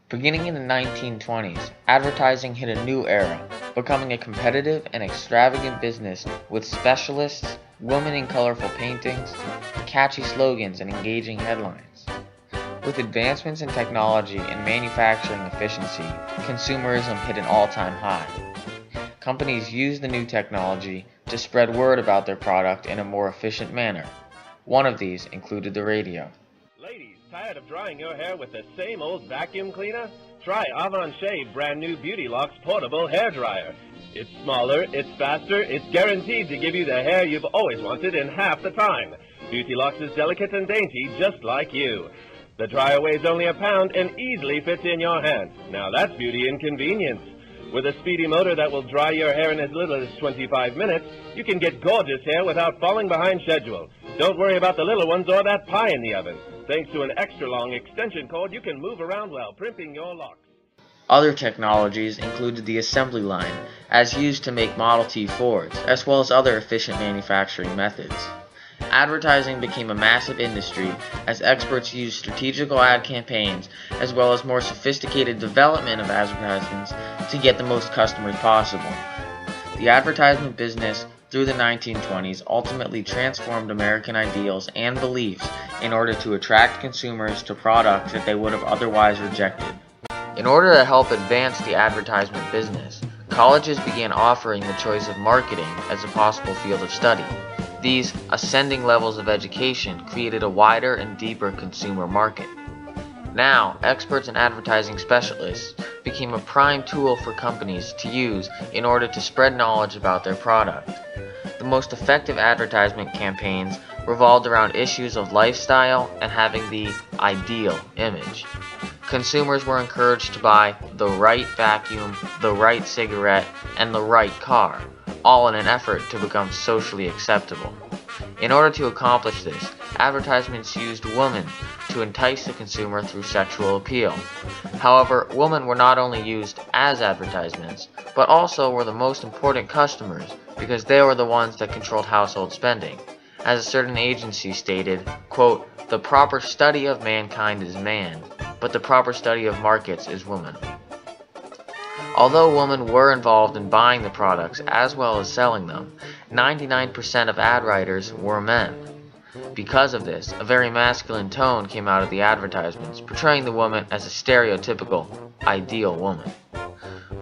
Beginning in the 1920s, advertising hit a new era, becoming a competitive and extravagant business with specialists, women in colorful paintings, catchy slogans, and engaging headlines. With advancements in technology and manufacturing efficiency, consumerism hit an all-time high. Companies used the new technology to spread word about their product in a more efficient manner. One of these included the radio. Ladies, tired of drying your hair with the same old vacuum cleaner? Try Avon Shave brand new Beauty Locks portable hair dryer. It's smaller, it's faster, it's guaranteed to give you the hair you've always wanted in half the time. Beauty Locks is delicate and dainty, just like you. The dryer weighs only a pound and easily fits in your hand. Now that's beauty and convenience. With a speedy motor that will dry your hair in as little as 25 minutes, you can get gorgeous hair without falling behind schedule. Don't worry about the little ones or that pie in the oven. Thanks to an extra long extension cord, you can move around while primping your locks. Other technologies included the assembly line, as used to make Model T Fords, as well as other efficient manufacturing methods. Advertising became a massive industry as experts used strategical ad campaigns as well as more sophisticated development of advertisements to get the most customers possible. The advertisement business through the 1920s ultimately transformed American ideals and beliefs in order to attract consumers to products that they would have otherwise rejected. In order to help advance the advertisement business, colleges began offering the choice of marketing as a possible field of study. These ascending levels of education created a wider and deeper consumer market. Now, experts and advertising specialists became a prime tool for companies to use in order to spread knowledge about their product. The most effective advertisement campaigns revolved around issues of lifestyle and having the ideal image. Consumers were encouraged to buy the right vacuum, the right cigarette, and the right car, all in an effort to become socially acceptable. In order to accomplish this, advertisements used women to entice the consumer through sexual appeal. However, women were not only used as advertisements, but also were the most important customers because they were the ones that controlled household spending. As a certain agency stated, quote, "The proper study of mankind is man, but the proper study of markets is woman." Although women were involved in buying the products as well as selling them, 99% of ad writers were men. Because of this, a very masculine tone came out of the advertisements, portraying the woman as a stereotypical, ideal woman.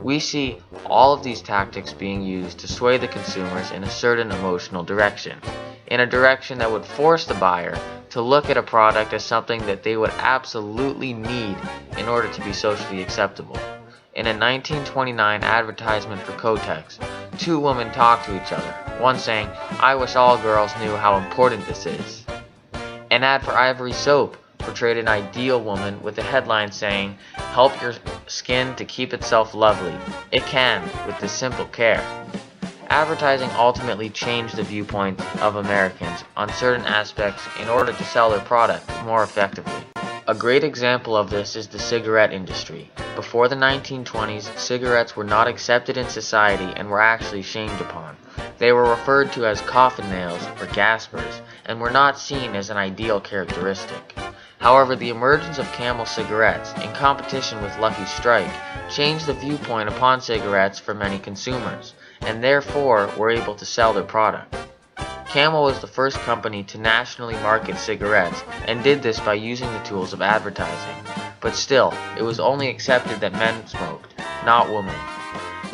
We see all of these tactics being used to sway the consumers in a certain emotional direction, in a direction that would force the buyer to look at a product as something that they would absolutely need in order to be socially acceptable. In a 1929 advertisement for Kotex, two women talked to each other, one saying, "I wish all girls knew how important this is." An ad for Ivory Soap portrayed an ideal woman with a headline saying, "Help your skin to keep itself lovely. It can with this simple care." Advertising ultimately changed the viewpoint of Americans on certain aspects in order to sell their product more effectively. A great example of this is the cigarette industry. Before the 1920s, cigarettes were not accepted in society and were actually shamed upon. They were referred to as coffin nails or gaspers and were not seen as an ideal characteristic. However, the emergence of Camel cigarettes in competition with Lucky Strike changed the viewpoint upon cigarettes for many consumers, and therefore were able to sell their product. Camel was the first company to nationally market cigarettes and did this by using the tools of advertising. But still, it was only accepted that men smoked, not women.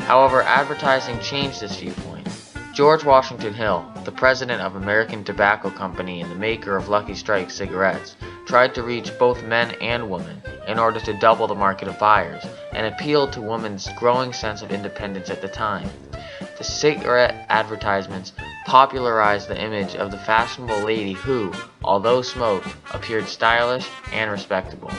However, advertising changed this viewpoint. George Washington Hill, the president of American Tobacco Company and the maker of Lucky Strike cigarettes, tried to reach both men and women in order to double the market of buyers and appealed to women's growing sense of independence at the time. The cigarette advertisements popularized the image of the fashionable lady who, although smoked, appeared stylish and respectable.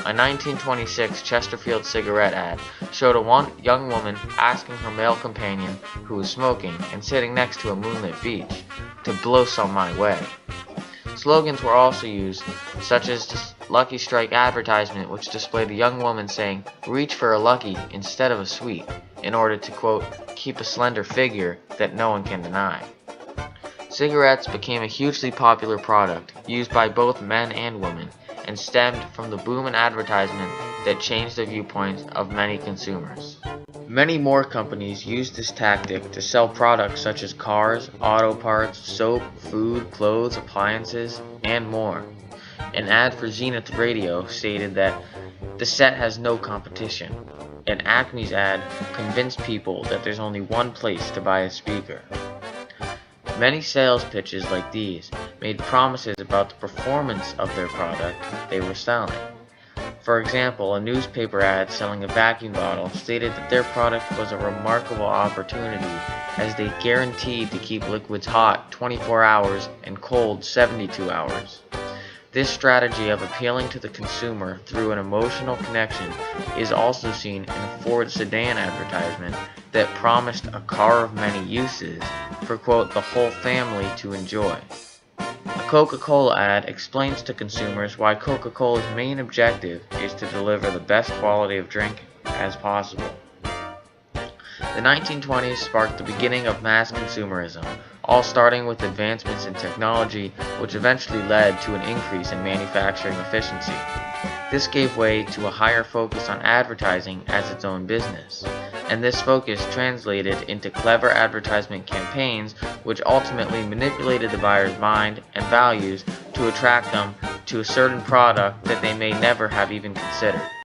A 1926 Chesterfield cigarette ad showed a young woman asking her male companion, who was smoking and sitting next to a moonlit beach, to blow some my way. Slogans were also used, such as the Lucky Strike advertisement, which displayed a young woman saying, "Reach for a Lucky instead of a sweet," in order to, quote, "keep a slender figure that no one can deny." Cigarettes became a hugely popular product used by both men and women, and stemmed from the boom in advertisement that changed the viewpoints of many consumers. Many more companies used this tactic to sell products such as cars, auto parts, soap, food, clothes, appliances, and more. An ad for Zenith Radio stated that the set has no competition. An Acme's ad convinced people that there's only one place to buy a speaker. Many sales pitches like these made promises about the performance of their product they were selling. For example, a newspaper ad selling a vacuum bottle stated that their product was a remarkable opportunity as they guaranteed to keep liquids hot 24 hours and cold 72 hours. This strategy of appealing to the consumer through an emotional connection is also seen in a Ford sedan advertisement that promised a car of many uses for, quote, the whole family to enjoy. A Coca-Cola ad explains to consumers why Coca-Cola's main objective is to deliver the best quality of drink as possible. The 1920s sparked the beginning of mass consumerism, all starting with advancements in technology, which eventually led to an increase in manufacturing efficiency. This gave way to a higher focus on advertising as its own business, and this focus translated into clever advertisement campaigns which ultimately manipulated the buyer's mind and values to attract them to a certain product that they may never have even considered.